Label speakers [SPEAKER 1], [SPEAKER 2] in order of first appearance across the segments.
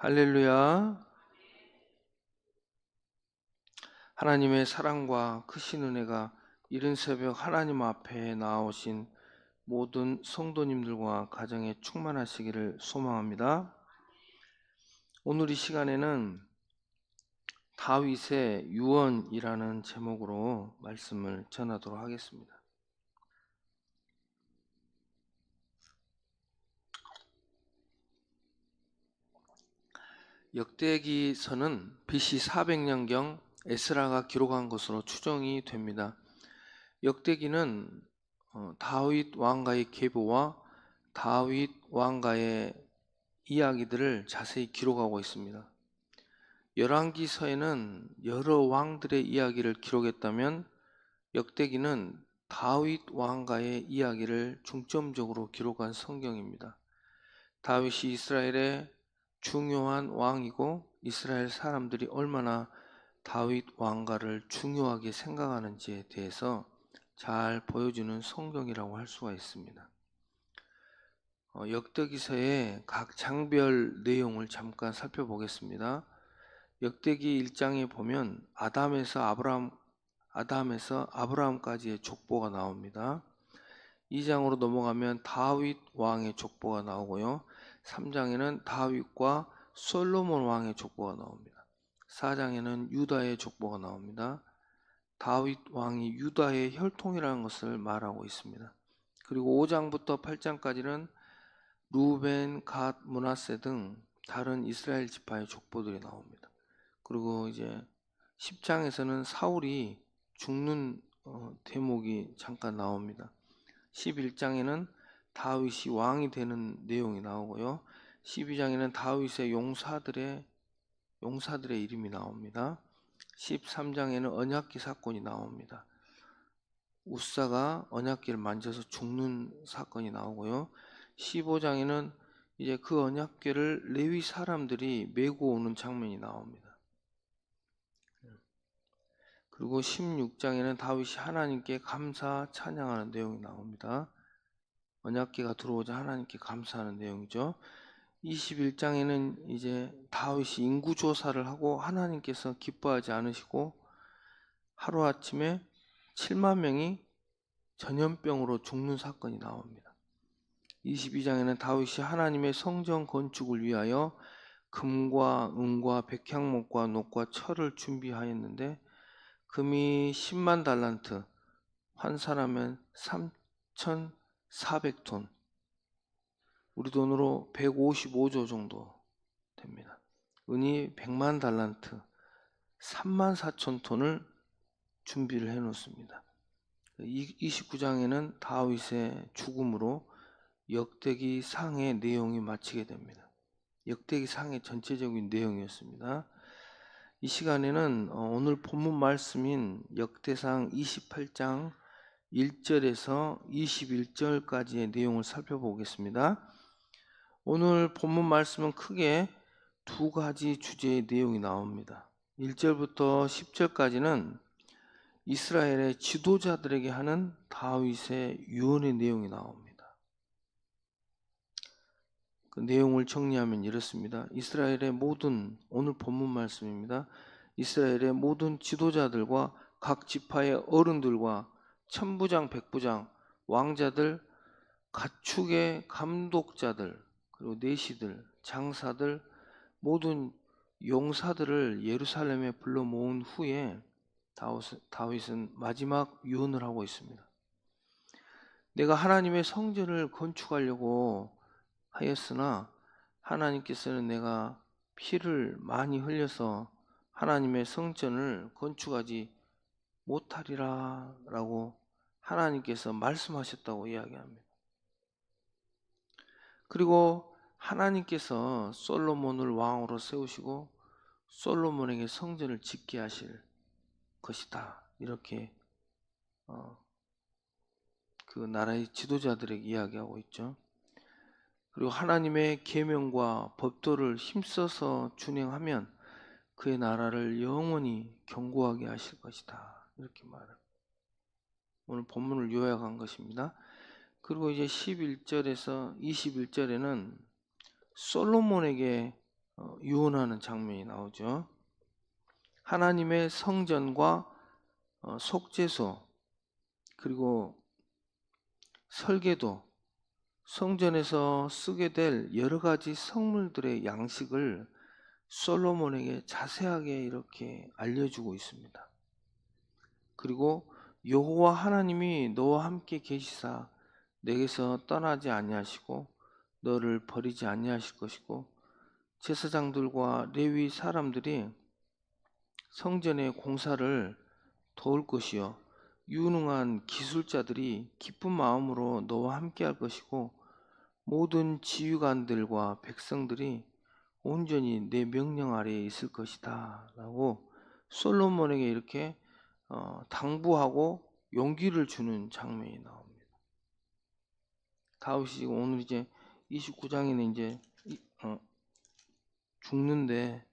[SPEAKER 1] 할렐루야. 하나님의 사랑과 크신 은혜가 이른 새벽 하나님 앞에 나오신 모든 성도님들과 가정에 충만하시기를 소망합니다. 오늘 이 시간에는 다윗의 유언이라는 제목으로 말씀을 전하도록 하겠습니다. 역대기서는 BC 400년경 에스라가 기록한 것으로 추정이 됩니다. 역대기는 다윗 왕가의 계보와 다윗 왕가의 이야기들을 자세히 기록하고 있습니다. 열왕기서에는 여러 왕들의 이야기를 기록했다면 역대기는 다윗 왕가의 이야기를 중점적으로 기록한 성경입니다. 다윗이 이스라엘의 중요한 왕이고 이스라엘 사람들이 얼마나 다윗 왕가를 중요하게 생각하는지에 대해서 잘 보여주는 성경이라고 할 수가 있습니다. 역대기서의 각 장별 내용을 잠깐 살펴보겠습니다. 역대기 1장에 보면 아담에서 아브라함까지의 족보가 나옵니다. 2장으로 넘어가면 다윗 왕의 족보가 나오고요. 3장에는 다윗과 솔로몬 왕의 족보가 나옵니다. 4장에는 유다의 족보가 나옵니다. 다윗 왕이 유다의 혈통이라는 것을 말하고 있습니다. 그리고 5장부터 8장까지는 루벤, 갓, 므낫세 등 다른 이스라엘 지파의 족보들이 나옵니다. 그리고 이제 10장에서는 사울이 죽는 대목이 잠깐 나옵니다. 11장에는 다윗이 왕이 되는 내용이 나오고요. 12장에는 다윗의 용사들의 이름이 나옵니다. 13장에는 언약궤 사건이 나옵니다. 우사가 언약궤를 만져서 죽는 사건이 나오고요. 15장에는 이제 그 언약궤를 레위 사람들이 메고 오는 장면이 나옵니다. 그리고 16장에는 다윗이 하나님께 감사 찬양하는 내용이 나옵니다. 언약궤가 들어오자 하나님께 감사하는 내용이죠. 21장에는 이제 다윗이 인구조사를 하고 하나님께서 기뻐하지 않으시고 하루아침에 7만 명이 전염병으로 죽는 사건이 나옵니다. 22장에는 다윗이 하나님의 성전 건축을 위하여 금과 은과 백향목과 녹과 철을 준비하였는데 금이 10만 달란트, 환산하면 3,400톤, 우리 돈으로 155조 정도 됩니다. 은이 100만 달란트, 3만 4천 톤을 준비를 해 놓습니다. 29장에는 다윗의 죽음으로 역대기 상의 내용이 마치게 됩니다. 역대기 상의 전체적인 내용이었습니다. 이 시간에는 오늘 본문 말씀인 역대상 28장 1절에서 21절까지의 내용을 살펴보겠습니다. 오늘 본문 말씀은 크게 두 가지 주제의 내용이 나옵니다. 1절부터 10절까지는 이스라엘의 지도자들에게 하는 다윗의 유언의 내용이 나옵니다. 그 내용을 정리하면 이렇습니다. 오늘 본문 말씀입니다. 이스라엘의 모든 지도자들과 각 지파의 어른들과 천부장, 백부장, 왕자들, 가축의 감독자들, 그리고 내시들, 장사들, 모든 용사들을 예루살렘에 불러 모은 후에 다윗은 마지막 유언을 하고 있습니다. 내가 하나님의 성전을 건축하려고 하였으나 하나님께서는 내가 피를 많이 흘려서 하나님의 성전을 건축하지 못하리라 라고 하나님께서 말씀하셨다고 이야기합니다. 그리고 하나님께서 솔로몬을 왕으로 세우시고 솔로몬에게 성전을 짓게 하실 것이다. 이렇게 그 나라의 지도자들에게 이야기하고 있죠. 그리고 하나님의 계명과 법도를 힘써서 준행하면 그의 나라를 영원히 견고하게 하실 것이다. 이렇게 오늘 본문을 요약한 것입니다. 그리고 이제 11절에서 21절에는 솔로몬에게 유언하는 장면이 나오죠. 하나님의 성전과 속죄소 그리고 설계도, 성전에서 쓰게 될 여러 가지 성물들의 양식을 솔로몬에게 자세하게 이렇게 알려주고 있습니다. 그리고 여호와 하나님이 너와 함께 계시사 내게서 떠나지 아니하시고 너를 버리지 아니하실 것이고 제사장들과 레위 사람들이 성전의 공사를 도울 것이요 유능한 기술자들이 기쁜 마음으로 너와 함께 할 것이고 모든 지휘관들과 백성들이 온전히 내 명령 아래에 있을 것이다 라고 솔로몬에게 이렇게 당부하고 용기를 주는 장면이 나옵니다. 다윗이 오늘 이제 29장에는 이제 죽는데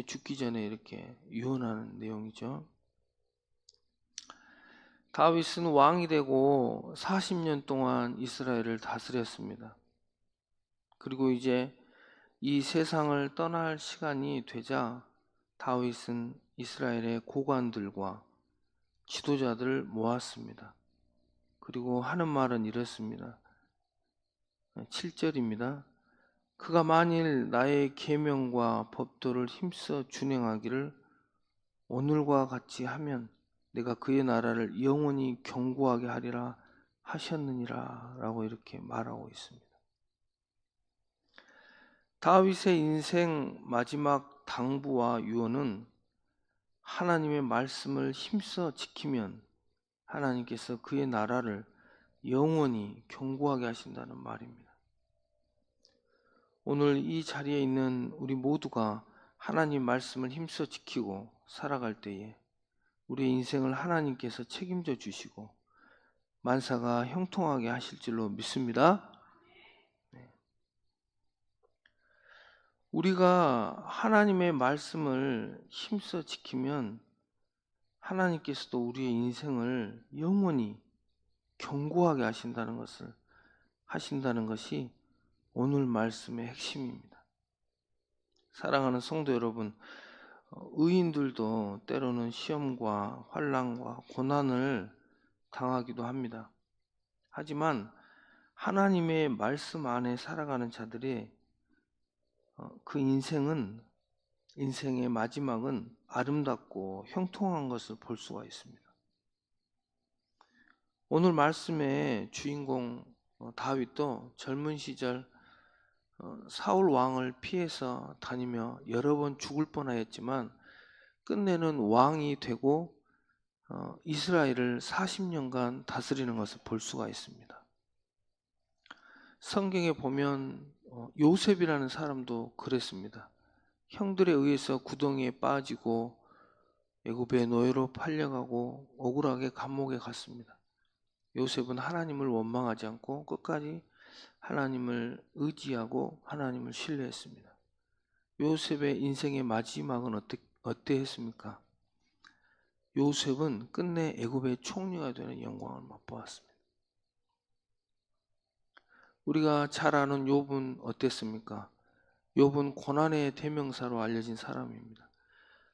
[SPEAKER 1] 죽기 전에 이렇게 유언하는 내용이죠. 다윗은 왕이 되고 40년 동안 이스라엘을 다스렸습니다. 그리고 이제 이 세상을 떠날 시간이 되자 다윗은 이스라엘의 고관들과 지도자들을 모았습니다. 그리고 하는 말은 이렇습니다. 7절입니다. 그가 만일 나의 계명과 법도를 힘써 준행하기를 오늘과 같이 하면 내가 그의 나라를 영원히 견고하게 하리라 하셨느니라 라고 이렇게 말하고 있습니다. 다윗의 인생 마지막 당부와 유언은 하나님의 말씀을 힘써 지키면 하나님께서 그의 나라를 영원히 견고하게 하신다는 말입니다. 오늘 이 자리에 있는 우리 모두가 하나님 말씀을 힘써 지키고 살아갈 때에 우리의 인생을 하나님께서 책임져 주시고 만사가 형통하게 하실 줄로 믿습니다. 우리가 하나님의 말씀을 힘써 지키면 하나님께서도 우리의 인생을 영원히 견고하게 하신다는 것이 오늘 말씀의 핵심입니다. 사랑하는 성도 여러분, 의인들도 때로는 시험과 환난과 고난을 당하기도 합니다. 하지만 하나님의 말씀 안에 살아가는 자들의 그 인생의 마지막은 아름답고 형통한 것을 볼 수가 있습니다. 오늘 말씀의 주인공 다윗도 젊은 시절 사울 왕을 피해서 다니며 여러 번 죽을 뻔하였지만 끝내는 왕이 되고 이스라엘을 40년간 다스리는 것을 볼 수가 있습니다. 성경에 보면 요셉이라는 사람도 그랬습니다. 형들에 의해서 구덩이에 빠지고 애굽의 노예로 팔려가고 억울하게 감옥에 갔습니다. 요셉은 하나님을 원망하지 않고 끝까지 하나님을 의지하고 하나님을 신뢰했습니다. 요셉의 인생의 마지막은 어떠했습니까? 요셉은 끝내 애굽의 총리가 되는 영광을 맛보았습니다. 우리가 잘 아는 욥은 어땠습니까? 욥은 고난의 대명사로 알려진 사람입니다.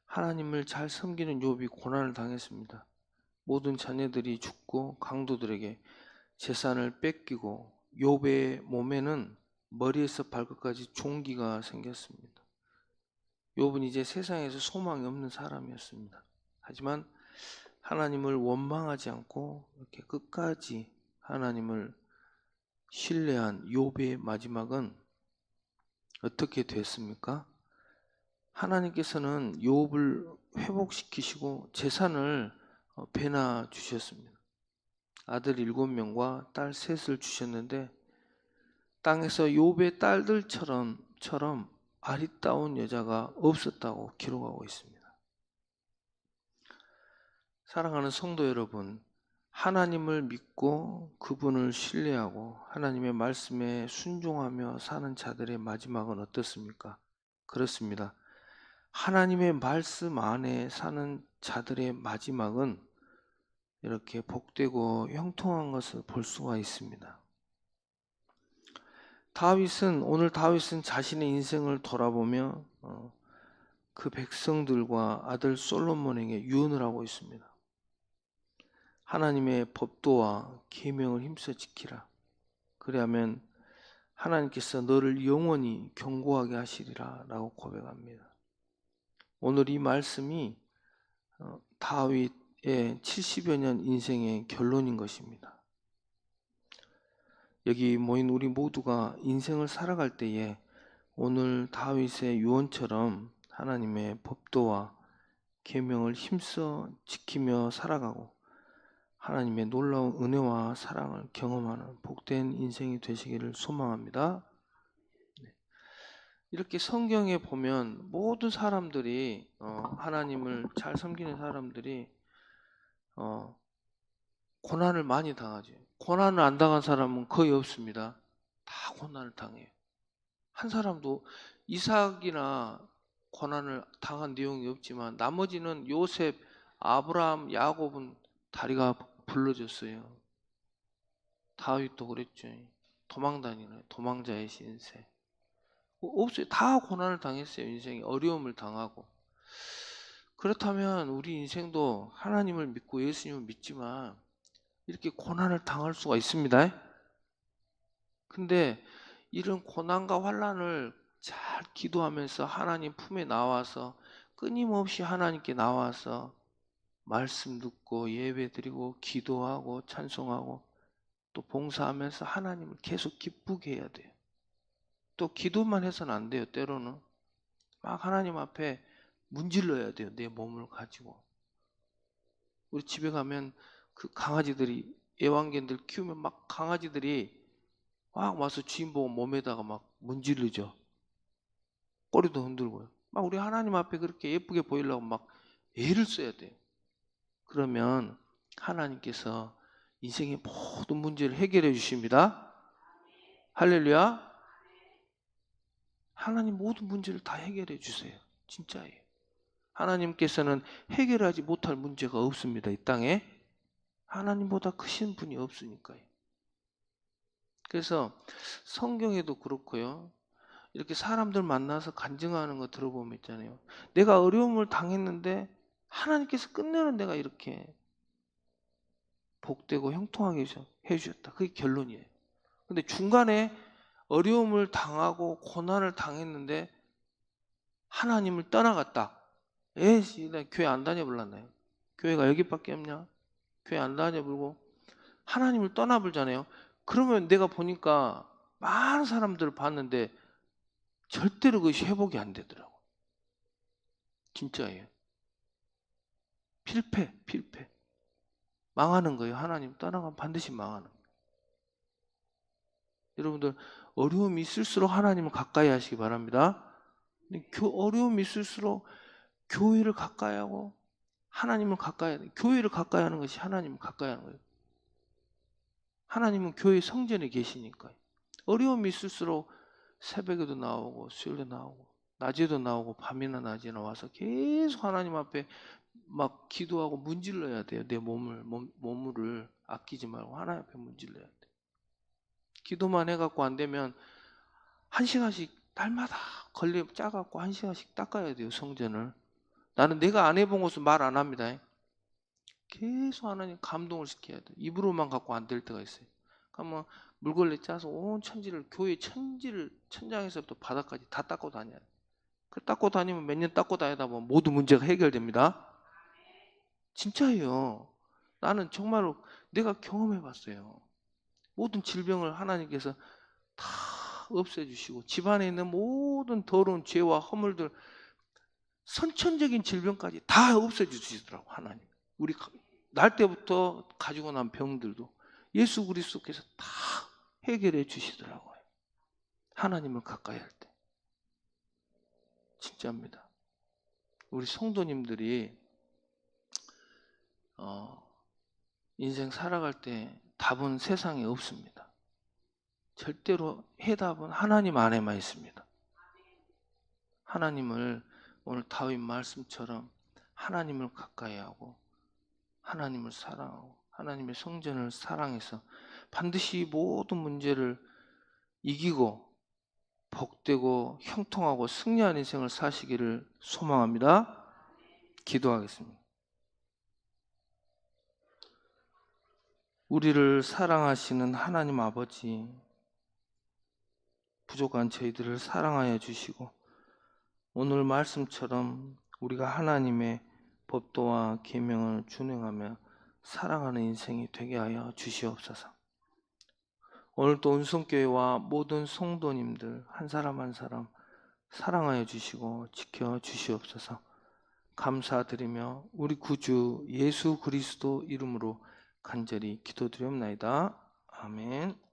[SPEAKER 1] 하나님을 잘 섬기는 욥이 고난을 당했습니다. 모든 자녀들이 죽고 강도들에게 재산을 뺏기고 욥의 몸에는 머리에서 발끝까지 종기가 생겼습니다. 욥은 이제 세상에서 소망이 없는 사람이었습니다. 하지만 하나님을 원망하지 않고 이렇게 끝까지 하나님을 신뢰한 욥의 마지막은 어떻게 됐습니까? 하나님께서는 욥을 회복시키시고 재산을 배나 주셨습니다. 아들 7명과 딸 3을 주셨는데 땅에서 욥의 딸들처럼 아리따운 여자가 없었다고 기록하고 있습니다. 사랑하는 성도 여러분, 하나님을 믿고 그분을 신뢰하고 하나님의 말씀에 순종하며 사는 자들의 마지막은 어떻습니까? 그렇습니다. 하나님의 말씀 안에 사는 자들의 마지막은 이렇게 복되고 형통한 것을 볼 수가 있습니다. 오늘 다윗은 자신의 인생을 돌아보며 그 백성들과 아들 솔로몬에게 유언을 하고 있습니다. 하나님의 법도와 계명을 힘써 지키라. 그리하면 하나님께서 너를 영원히 견고하게 하시리라 라고 고백합니다. 오늘 이 말씀이 다윗의 70여 년 인생의 결론인 것입니다. 여기 모인 우리 모두가 인생을 살아갈 때에 오늘 다윗의 유언처럼 하나님의 법도와 계명을 힘써 지키며 살아가고 하나님의 놀라운 은혜와 사랑을 경험하는 복된 인생이 되시기를 소망합니다. 이렇게 성경에 보면 모든 사람들이 하나님을 잘 섬기는 사람들이 고난을 많이 당하죠. 고난을 안 당한 사람은 거의 없습니다. 다 고난을 당해요. 한 사람도 이삭이나 고난을 당한 내용이 없지만 나머지는 요셉, 아브라함, 야곱은 다리가 불러졌어요. 다윗도 그랬죠. 도망다니는 도망자의 신세. 없어요. 다 고난을 당했어요. 인생에 어려움을 당하고. 그렇다면 우리 인생도 하나님을 믿고 예수님을 믿지만 이렇게 고난을 당할 수가 있습니다. 근데 이런 고난과 환난을 잘 기도하면서 하나님 품에 나와서 끊임없이 하나님께 나와서 말씀 듣고 예배 드리고 기도하고 찬송하고 또 봉사하면서 하나님을 계속 기쁘게 해야 돼요. 또 기도만 해서는 안 돼요. 때로는 막 하나님 앞에 문질러야 돼요. 내 몸을 가지고. 우리 집에 가면 그 강아지들이 애완견들 키우면 막 강아지들이 막 와서 주인 보고 몸에다가 막 문지르죠. 꼬리도 흔들고요. 막 우리 하나님 앞에 그렇게 예쁘게 보이려고 막 애를 써야 돼요. 그러면 하나님께서 인생의 모든 문제를 해결해 주십니다. 할렐루야. 하나님 모든 문제를 다 해결해 주세요. 진짜예요. 하나님께서는 해결하지 못할 문제가 없습니다. 이 땅에. 하나님보다 크신 분이 없으니까요. 그래서 성경에도 그렇고요. 이렇게 사람들 만나서 간증하는 거 들어보면 있잖아요. 내가 어려움을 당했는데 하나님께서 끝내는 내가 이렇게 복되고 형통하게 해주셨다. 그게 결론이에요. 근데 중간에 어려움을 당하고 고난을 당했는데 하나님을 떠나갔다. 에이씨, 나 교회 안 다녀볼랐나요? 교회가 여기밖에 없냐? 교회 안 다녀보고 하나님을 떠나불잖아요. 그러면 내가 보니까 많은 사람들을 봤는데 절대로 그것이 회복이 안 되더라고. 진짜예요. 필패. 망하는 거예요. 하나님 떠나가면 반드시 망하는 거예요. 여러분들 어려움이 있을수록 하나님을 가까이 하시기 바랍니다. 어려움이 있을수록 교회를 가까이 하고 하나님을 가까이 하는, 교회를 가까이 하는 것이 하나님을 가까이 하는 거예요. 하나님은 교회 성전에 계시니까요. 어려움이 있을수록 새벽에도 나오고 수요일도 나오고 낮에도 나오고 밤이나 낮이나 와서 계속 하나님 앞에 막 기도하고 문질러야 돼요. 내 몸을 아끼지 말고 하나님 앞에 문질러야 돼요. 기도만 해갖고 안 되면 1시간씩 날마다 짜갖고 1시간씩 닦아야 돼요. 성전을. 나는 내가 안 해본 것은 말 안 합니다. 계속 하나님 감동을 시켜야 돼. 입으로만 갖고 안 될 때가 있어요. 그러면 물걸레 짜서 온 교회 천지를 천장에서부터 바닥까지 다 닦고 다녀야 돼. 그 닦고 다니면 몇 년 닦고 다니다 보면 모든 문제가 해결됩니다. 진짜예요. 나는 정말로 내가 경험해 봤어요. 모든 질병을 하나님께서 다 없애주시고 집안에 있는 모든 더러운 죄와 허물들 선천적인 질병까지 다 없애주시더라고 하나님. 우리 날 때부터 가지고 난 병들도 예수 그리스도께서 다 해결해 주시더라고요. 하나님을 가까이 할 때. 진짜입니다. 우리 성도님들이 인생 살아갈 때 답은 세상에 없습니다. 절대로 해답은 하나님 안에만 있습니다. 하나님을 오늘 다윗 말씀처럼 하나님을 가까이 하고 하나님을 사랑하고 하나님의 성전을 사랑해서 반드시 모든 문제를 이기고 복되고 형통하고 승리한 인생을 사시기를 소망합니다. 기도하겠습니다. 우리를 사랑하시는 하나님 아버지, 부족한 저희들을 사랑하여 주시고 오늘 말씀처럼 우리가 하나님의 법도와 계명을 준행하며 사랑하는 인생이 되게 하여 주시옵소서. 오늘도 은성교회와 모든 성도님들 한 사람 한 사람 사랑하여 주시고 지켜 주시옵소서. 감사드리며 우리 구주 예수 그리스도 이름으로 간절히 기도드리옵나이다. 아멘.